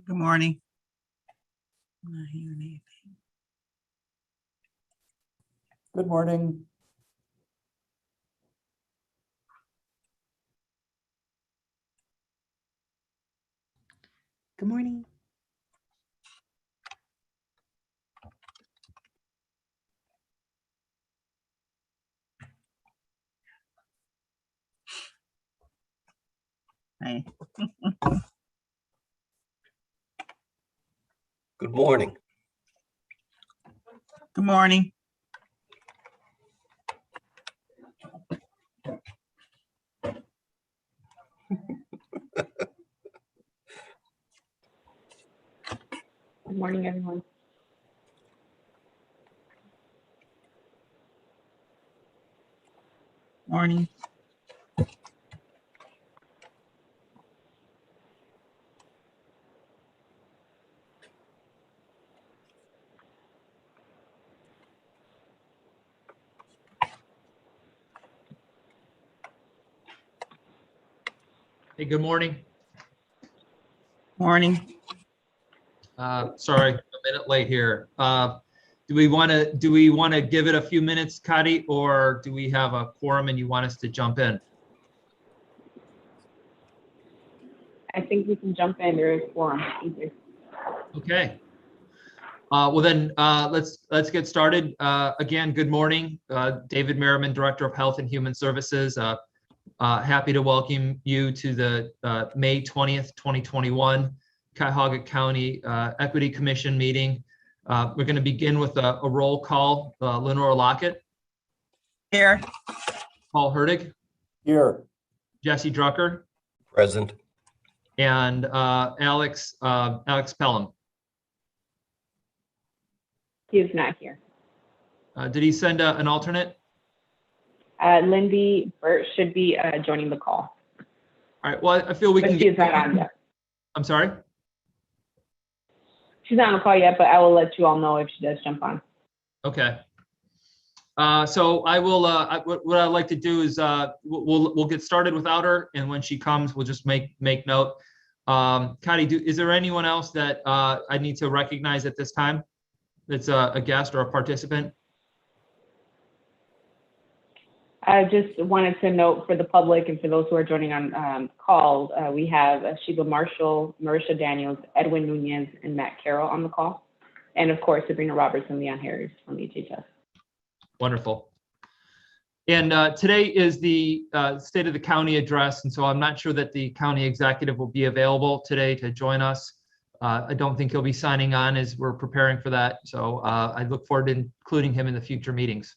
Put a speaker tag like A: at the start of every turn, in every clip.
A: Good morning. I'm not hearing anything.
B: Good morning.
C: Good morning.
A: Hey,
D: Good morning.
A: good morning.
C: Good morning, everyone.
A: Morning.
E: Hey, good morning.
A: Morning.
E: Sorry, a minute late here. Do we want to give it a few minutes, Kadi, or do we have a quorum and you want us to jump in?
C: I think we can jump in. There is forum.
E: Okay. Well then, let's get started. Again, good morning. David Merriman, Director of Health and Human Services. Happy to welcome you to the May 20th, 2021 Cuyahoga County Equity Commission meeting. We're going to begin with a roll call. Lenora Lockett,
A: Here.
E: Paul Hertig,
B: Here.
E: Jesse Drucker,
D: Present.
E: and Alex Pelham.
C: He is not here.
E: Did he send an alternate?
C: Lindy Burt should be joining the call,
E: All right. Well, I feel we
C: but
E: can
C: she is not on yet.
E: I'm sorry.
C: She's not on the call yet, but I will let you all know if she does jump on.
E: Okay. So I will. What I'd like to do is we'll get started without her, and when she comes, we'll just make note. Kadi, is there anyone else that I need to recognize at this time? That's a guest or a participant?
C: I just wanted to note for the public and for those who are joining on call, we have Sheba Marshall, Marisha Daniels, Edwin Nunez, and Matt Carroll on the call. And of course, Sabrina Roberts and Leon Harris from HHS.
E: Wonderful. And today is the State of the County address, and so I'm not sure that the county executive will be available today to join us. I don't think he'll be signing on as we're preparing for that, so I look forward to including him in the future meetings.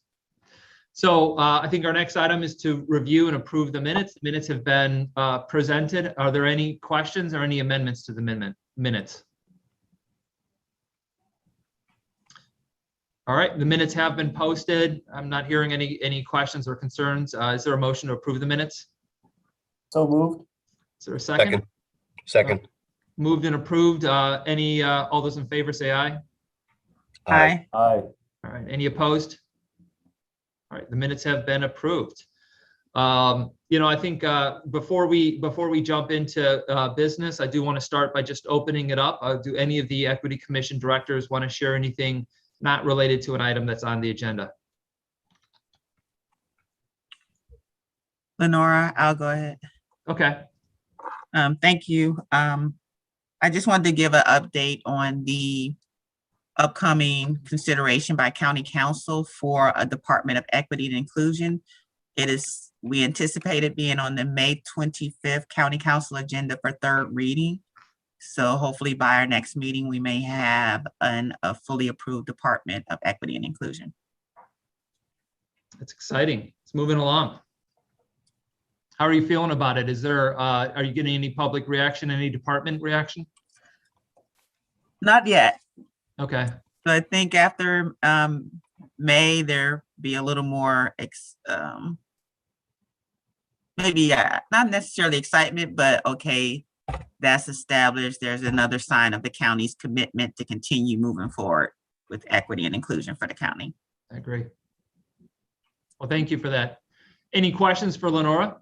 E: So I think our next item is to review and approve the minutes. The minutes have been presented. Are there any questions or any amendments to the minutes? All right, the minutes have been posted. I'm not hearing any questions or concerns. Is there a motion to approve the minutes?
B: So moved.
E: Is there a second?
D: Second.
E: Moved and approved. All those in favor say aye.
A: Hi.
B: Aye.
E: All right, any opposed? All right, the minutes have been approved. I think before we jump into business, I do want to start by just opening it up. Do any of the Equity Commission directors want to share anything not related to an item that's on the agenda?
A: Lenora, I'll go ahead.
E: Okay.
A: Thank you. I just wanted to give an update on the upcoming consideration by County Council for a Department of Equity and Inclusion. We anticipate it being on the May 25th County Council agenda for third reading. So hopefully by our next meeting, we may have a fully approved Department of Equity and Inclusion.
E: That's exciting. It's moving along. How are you feeling about it? Are you getting any public reaction, any department reaction?
A: Not yet.
E: Okay.
A: So I think after May, there be a little more, maybe not necessarily excitement, but okay, that's established. There's another sign of the county's commitment to continue moving forward with equity and inclusion for the county.
E: I agree. Well, thank you for that. Any questions for Lenora?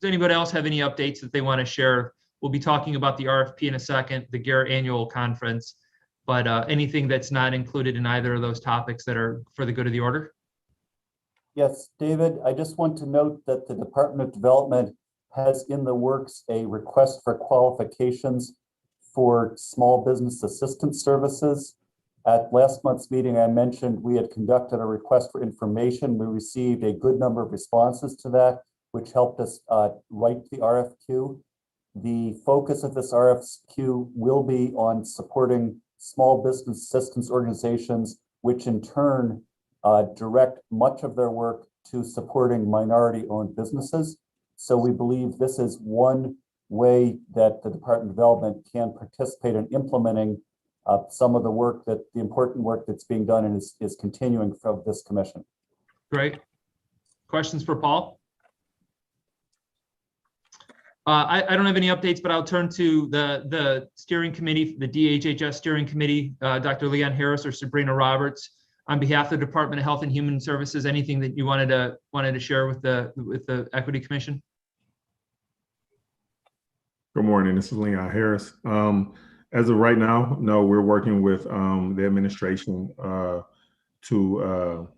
E: Does anybody else have any updates that they want to share We'll be talking about the RFP in a second, the GARE annual conference, but anything that's not included in either of those topics that are for the good of the order?
B: Yes, David, I just want to note that the Department of Development has in the works a request for qualifications for small business assistance services. At last month's meeting, I mentioned we had conducted a request for information. We received a good number of responses to that, which helped us write the RFQ. The focus of this RFQ will be on supporting small business assistance organizations, which in turn direct much of their work to supporting minority-owned businesses. So we believe this is one way that the Department of Development can participate in implementing some of the work the important work that's being done and is continuing from this commission.
E: Great. Questions for Paul? I don't have any updates, but I'll turn to the steering committee, the DHHS steering committee, Dr. Leon Harris or Sabrina Roberts. On behalf of the Department of Health and Human Services, anything that you wanted to share with the Equity Commission?
F: Good morning. This is Leon Harris. As of right now, no, we're working with the administration to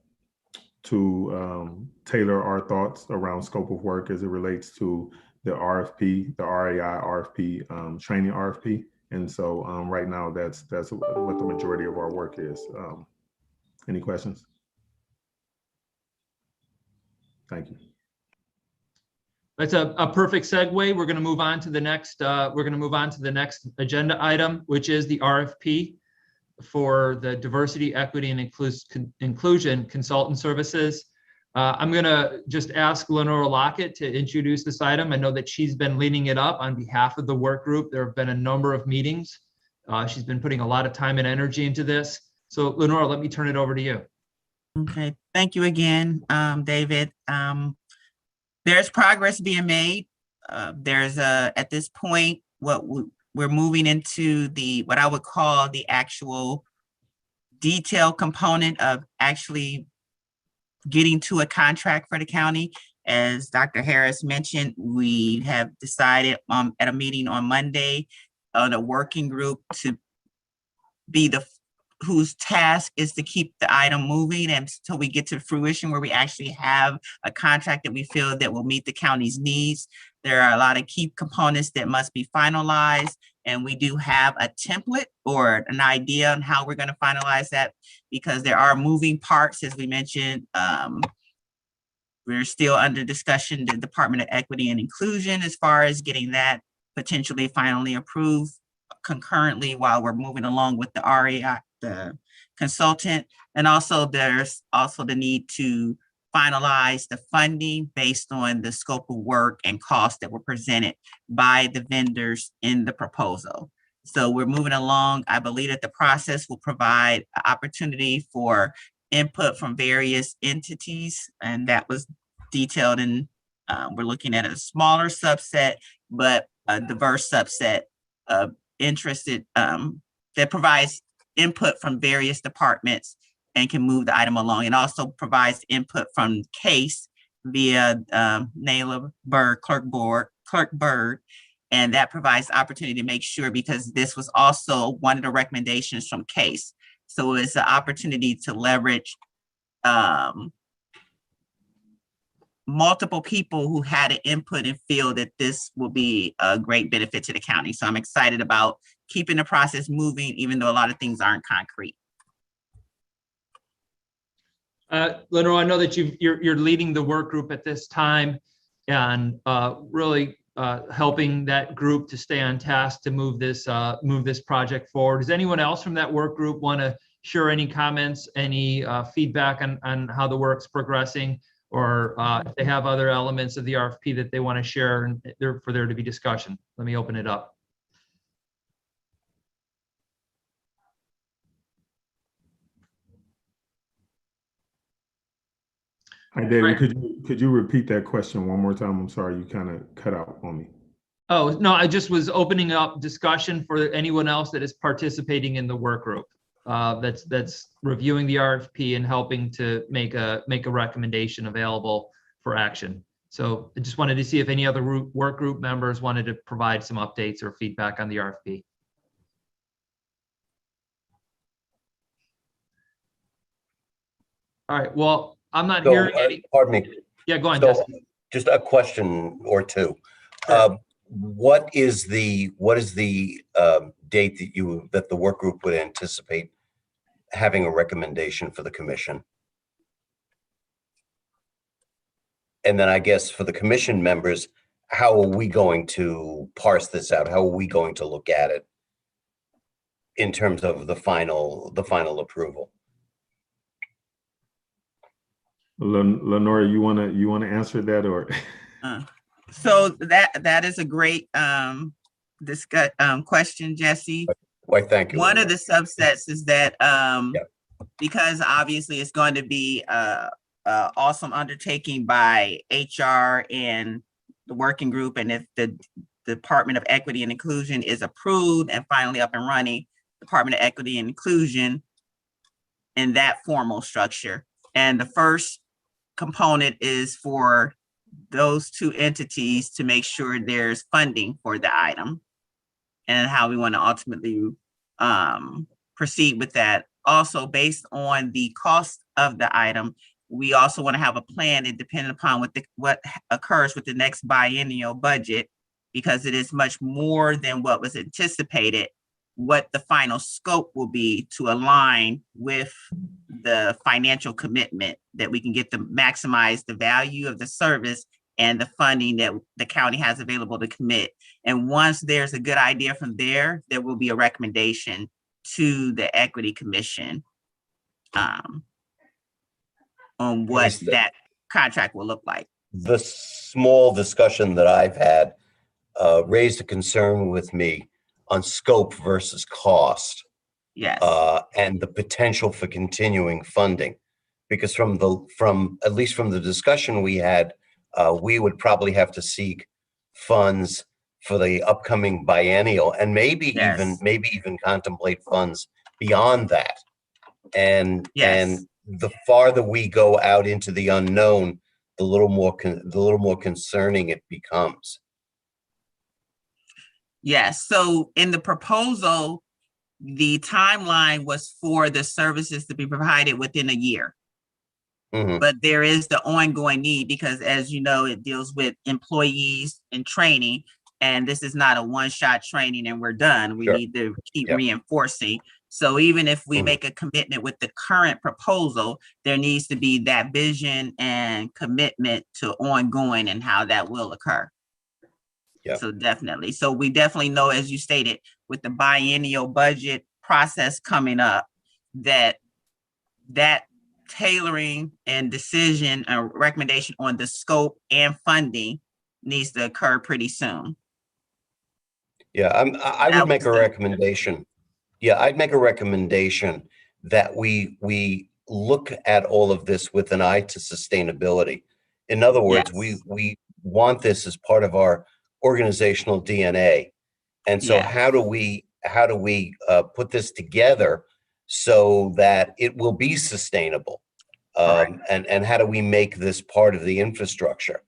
F: tailor our thoughts around scope of work as it relates to the RFP, the RAI RFP, training RFP. And so right now, that's what the majority of our work is. Any questions? Thank you.
E: That's a perfect segue. We're going to move on to the next. Agenda item, which is the RFP for the Diversity, Equity, and Inclusion Consultant Services. I'm going to just ask Lenora Lockett to introduce this item. I know that she's been leading it up on behalf of the work group. There have been a number of meetings. She's been putting a lot of time and energy into this. So Lenora, let me turn it over to you.
A: Okay, thank you again, David. There's progress being made. There's at this point, we're moving into what I would call the actual detail component of actually getting to a contract for the county. As Dr. Harris mentioned, we have decided at a meeting on Monday on a working group to be whose task is to keep the item moving until we get to fruition where we actually have a contract that we feel that will meet the county's needs. There are a lot of key components that must be finalized, and we do have a template or an idea on how we're going to finalize that because there are moving parts, as we mentioned. We're still under discussion, the Department of Equity and Inclusion, as far as getting that potentially finally approved concurrently while we're moving along with the RAI, the consultant. And also there's also the need to finalize the funding based on the scope of work and costs that were presented by the vendors in the proposal. So we're moving along. I believe that the process will provide an opportunity for input from various entities, and that was detailed in, we're looking at a smaller subset, but a diverse subset of interested, that provides input from various departments and can move the item along. It also provides input from CASE via Naylor Bird, Clerk Bird, and that provides opportunity to make sure, because this was also one of the recommendations from CASE. So it's an opportunity to leverage multiple people who had an input and feel that this will be a great benefit to the county. So I'm excited about keeping the process moving, even though a lot of things aren't concrete.
E: Lenore, I know that you're leading the work group at this time and really helping that group to stay on task to move this project forward. Does anyone else from that work group want to share any comments, any feedback on how the work's progressing, or if they have other elements of the RFP that they want to share and for there to be discussion? Let me open it up.
F: Hi, David, could you repeat that question one more time? I'm sorry, you kind of cut out on me.
E: Oh, no, I just was opening up discussion for anyone else that is participating in the work group that's reviewing the RFP and helping to make a recommendation available for action. So I just wanted to see if any other work group members wanted to provide some updates or feedback on the RFP. All right, well, I'm not
D: So,
E: hearing any.
D: pardon me.
E: Yeah, go on,
D: So
E: Jesse.
D: just a question or two.
E: Sure.
D: What is the date that the work group would anticipate having a recommendation for the commission? And then I guess for the commission members, how are we going to parse this out? How are we going to look at it in terms of the final approval?
F: Lenora, you wanna answer that, or?
A: So that is a great question, Jesse.
D: Why, thank you.
A: One of the subsets is that
D: Yeah.
A: because obviously it's going to be a awesome undertaking by HR and the working group, and if the Department of Equity and Inclusion is approved and finally up and running, Department of Equity and Inclusion in that formal structure. And the first component is for those two entities to make sure there's funding for the item and how we want to ultimately proceed with that. Also, based on the cost of the item, we also want to have a plan, and depending upon what occurs with the next biennial budget, because it is much more than what was anticipated, what the final scope will be to align with the financial commitment that we can get to maximize the value of the service and the funding that the county has available to commit. And once there's a good idea from there, there will be a recommendation to the Equity Commission on what that contract will look like.
D: The small discussion that I've had raised a concern with me on scope versus cost.
A: Yes.
D: And the potential for continuing funding, because from at least from the discussion we had, we would probably have to seek funds for the upcoming biennial, and maybe even contemplate funds beyond that. And the farther we go out into the unknown, the little more concerning it becomes.
A: Yes. So in the proposal, the timeline was for the services to be provided within a year.
D: Mm-hmm.
A: But there is the ongoing need, because as you know, it deals with employees and training, and this is not a one-shot training and we're done. We need to keep reinforcing. So even if we make a commitment with the current proposal, there needs to be that vision and commitment to ongoing and how that will occur.
D: Yeah.
A: So definitely. So we definitely know, as you stated, with the biennial budget process coming up, that tailoring and decision or recommendation on the scope and funding needs to occur pretty soon.
D: Yeah, I would make a recommendation. Yeah, I'd make a recommendation that we look at all of this with an eye to sustainability. In other words, we want this as part of our organizational DNA. And so how do we put this together so that it will be sustainable? And how do we make this part of the infrastructure?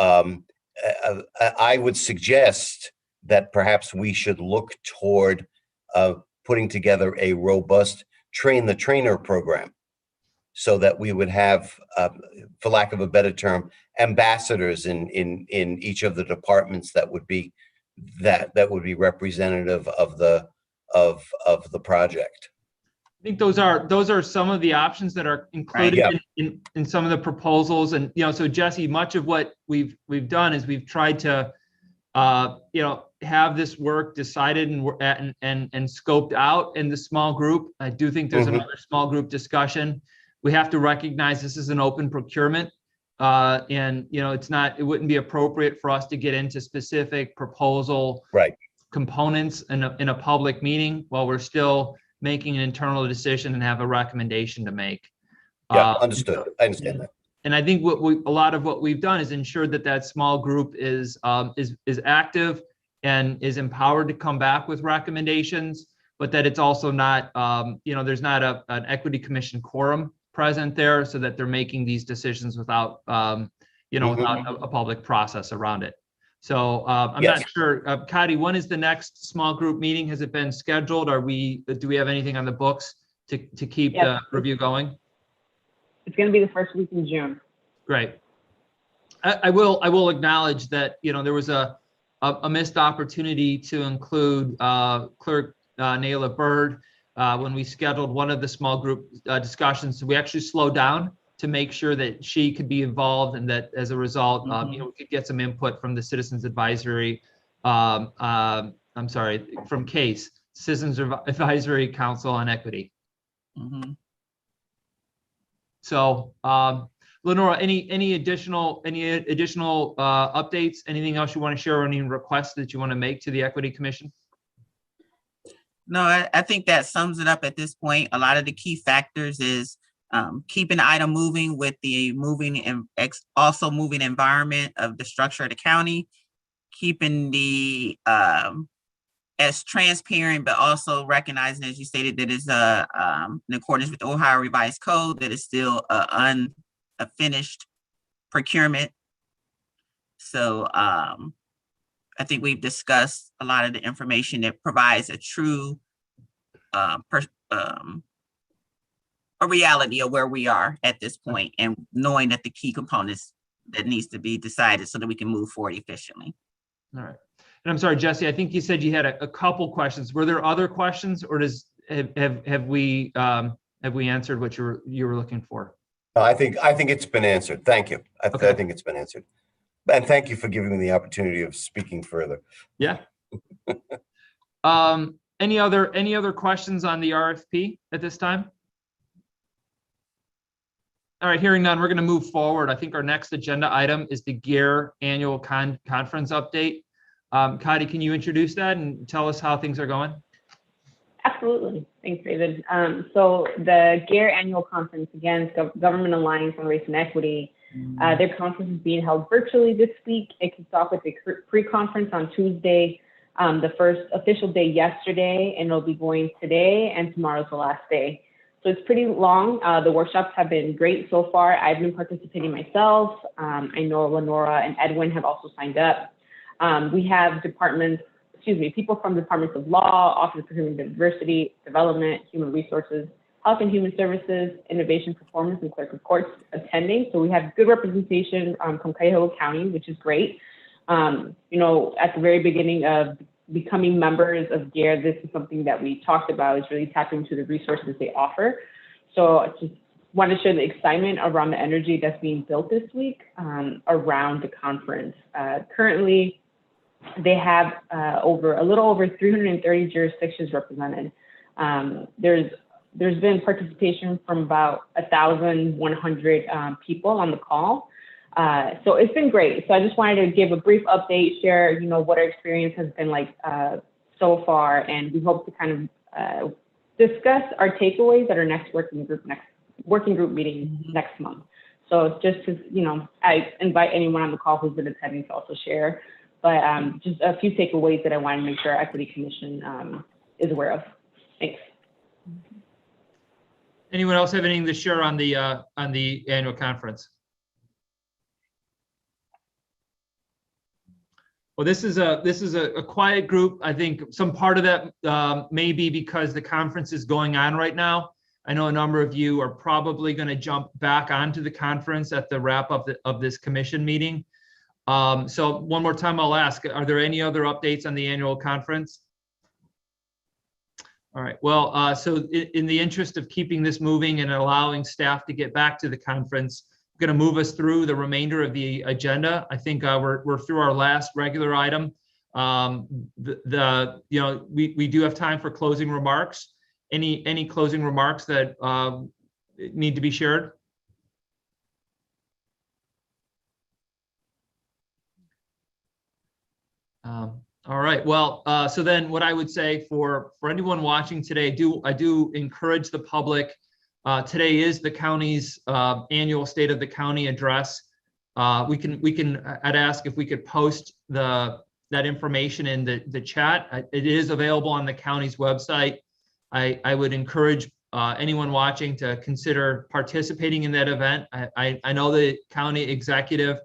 D: I would suggest that perhaps we should look toward putting together a robust train the trainer program, so that we would have, for lack of a better term, ambassadors in each of the departments that would be representative of the project.
E: I think those are some of the options that are included in some of the proposals. And so Jesse, much of what we've done is we've tried to have this work decided and scoped out in the small group. I do think there's another small group discussion. We have to recognize this is an open procurement, and it wouldn't be appropriate for us to get into specific proposal components in a public meeting while we're still making an internal decision and have a recommendation to make.
D: Yeah, understood. I understand that.
E: And I think a lot of what we've done is ensured that small group is active and is empowered to come back with recommendations, but that it's also not, there's not an equity commission quorum present there, so that they're making these decisions without, without a public process around it. So I'm
D: Yes.
E: not sure, Kadi, when is the next small group meeting? Has it been scheduled? Do we have anything on the books to keep the review going?
C: It's going to be the first week in June.
E: Great. I will acknowledge that, there was a missed opportunity to include Clerk Naila Bird when we scheduled one of the small group discussions. So we actually slowed down to make sure that she could be involved, and that as a result, we could get some input from the Citizens Advisory, from CASE, Citizens Advisory Council on Equity. So, Lenora, any additional updates? Anything else you want to share, or any requests that you want to make to the Equity Commission?
A: No, I think that sums it up at this point. A lot of the key factors is keeping the item moving with the moving and also moving environment of the structure of the county, keeping the as transparent, but also recognizing, as you stated, that it's in accordance with the Ohio Revised Code, that it's still a finished procurement. So I think we've discussed a lot of the information that provides a true a reality of where we are at this point, and knowing that the key components that needs to be decided so that we can move forward efficiently.
E: All right. And I'm sorry, Jesse, I think you said you had a couple questions. Were there other questions, or have we answered what you were looking for?
D: I think it's been answered. Thank you. I think it's been answered. And thank you for giving me the opportunity of speaking further.
E: Yeah. Any other questions on the RFP at this time? All right, hearing none, we're going to move forward. I think our next agenda item is the GEAR annual conference update. Kadi, can you introduce that and tell us how things are going?
C: Absolutely. Thanks, David. So the GEAR annual conference, again, Government Alliance on Race and Equity, their conference is being held virtually this week. It kicks off with a pre-conference on Tuesday, the first official day yesterday, and it'll be going today, and tomorrow's the last day. So it's pretty long. The workshops have been great so far. I've been participating myself. I know Lenora and Edwin have also signed up. We have people from departments of law, Office of Human Diversity, Development, Human Resources, Health and Human Services, Innovation, Performance, and Clerk of Courts attending. So we have good representation from Cuyahoga County, which is great. At the very beginning of becoming members of GEAR, this is something that we talked about, is really tapping into the resources they offer. So I just want to share the excitement around the energy that's being built this week around the conference. Currently, they have a little over 330 jurisdictions represented. There's been participation from about 1,100 people on the call. So it's been great. So I just wanted to give a brief update, share, what our experience has been like so far, and we hope to kind of discuss our takeaways at our next working group meeting next month. So just to, I invite anyone on the call who's been attending to also share, but just a few takeaways that I want to make sure our Equity Commission is aware of. Thanks.
E: Anyone else have anything to share on the annual conference? Well, this is a quiet group. I think some part of that may be because the conference is going on right now. I know a number of you are probably going to jump back onto the conference at the wrap up of this commission meeting. So one more time, I'll ask, are there any other updates on the annual conference? All right, well, so in the interest of keeping this moving and allowing staff to get back to the conference, I'm going to move us through the remainder of the agenda. I think we're through our last regular item. We do have time for closing remarks. Any closing remarks that need to be shared? All right. Well, so then what I would say for anyone watching today, I do encourage the public. Today is the county's annual State of the County address. I'd ask if we could post that information in the chat. It is available on the county's website. I would encourage anyone watching to consider participating in that event. I know the county executive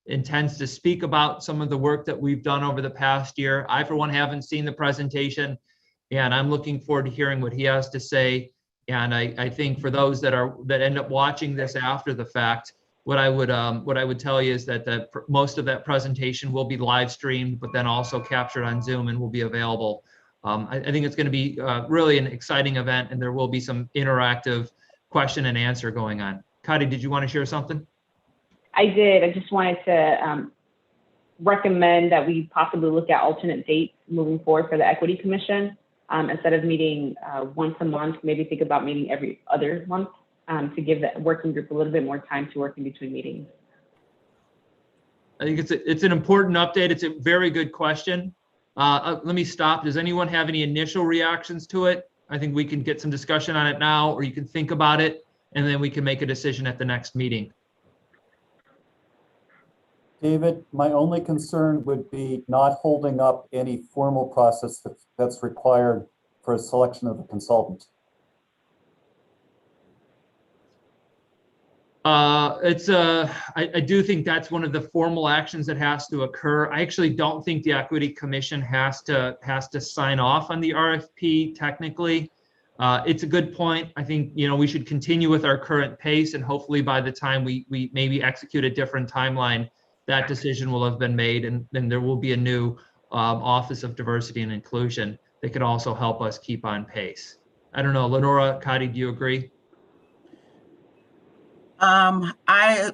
E: intends to speak about some of the work that we've done over the past year. I, for one, haven't seen the presentation, and I'm looking forward to hearing what he has to say. And I think for those that end up watching this after the fact, what I would tell you is that most of that presentation will be live streamed, but then also captured on Zoom and will be available. I think it's going to be really an exciting event, and there will be some interactive question and answer going on. Kadi, did you want to share something?
C: I did. I just wanted to recommend that we possibly look at alternate dates moving forward for the Equity Commission. Instead of meeting once a month, maybe think about meeting every other month to give the working group a little bit more time to work in between meetings.
E: I think it's an important update. It's a very good question. Let me stop. Does anyone have any initial reactions to it? I think we can get some discussion on it now, or you can think about it, and then we can make a decision at the next meeting.
B: David, my only concern would be not holding up any formal process that's required for a selection of a consultant.
E: I do think that's one of the formal actions that has to occur. I actually don't think the Equity Commission has to sign off on the RFP technically. It's a good point. I think, we should continue with our current pace, and hopefully by the time we maybe execute a different timeline, that decision will have been made, and then there will be a new Office of Diversity and Inclusion that could also help us keep on pace. I don't know, Lenora, Kadi, do you agree?
A: I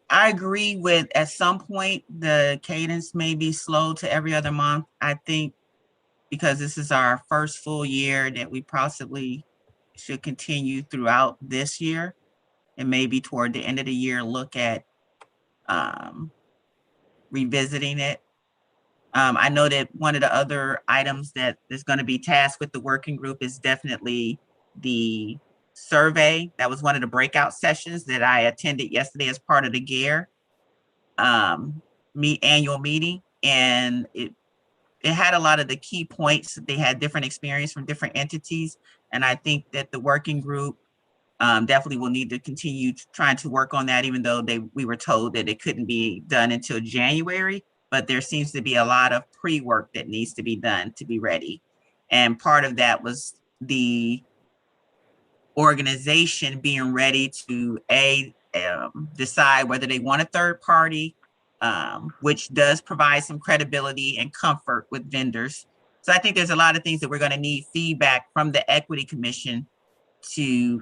A: agree with, at some point, the cadence may be slow to every other month. I think because this is our first full year, that we possibly should continue throughout this year, and maybe toward the end of the year, look at revisiting it. I know that one of the other items that is going to be tasked with the working group is definitely the survey. That was one of the breakout sessions that I attended yesterday as part of the GARE annual meeting, and it had a lot of the key points. They had different experience from different entities, and I think that the working group definitely will need to continue trying to work on that, even though we were told that it couldn't be done until January. But there seems to be a lot of pre-work that needs to be done to be ready. And part of that was the organization being ready to decide whether they want a third party, which does provide some credibility and comfort with vendors. So I think there's a lot of things that we're going to need feedback from the Equity Commission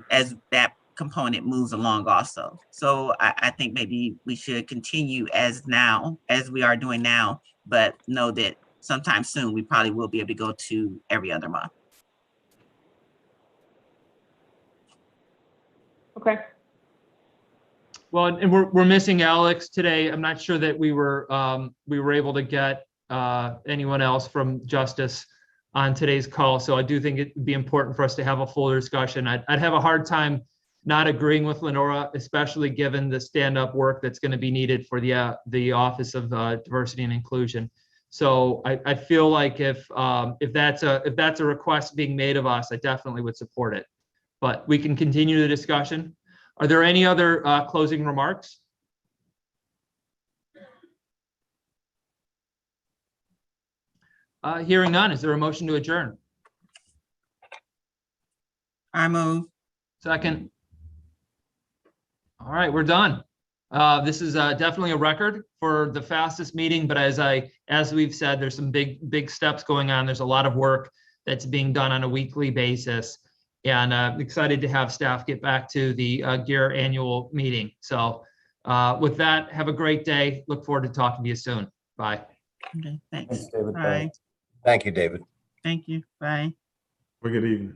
A: as that component moves along also. So I think maybe we should continue as we are doing now, but know that sometime soon we probably will be able to go to every other month.
C: Okay.
E: Well, and we're missing Alex today. I'm not sure that we were able to get anyone else from Justice on today's call. So I do think it would be important for us to have a full discussion. I'd have a hard time not agreeing with Lenora, especially given the stand-up work that's going to be needed for the Office of Diversity and Inclusion. So I feel like if that's a request being made of us, I definitely would support it. But we can continue the discussion. Are there any other closing remarks? Hearing none, is there a motion to adjourn?
A: I move.
E: Second. All right, we're done. This is definitely a record for the fastest meeting, but as we've said, there's some big steps going on. There's a lot of work that's being done on a weekly basis, and I'm excited to have staff get back to the GARE annual meeting. So with that, have a great day. Look forward to talking to you soon. Bye.
A: Okay, thanks.
B: Thanks, David.
A: Bye.
D: Thank you, David.
A: Thank you. Bye.
F: Have a good evening.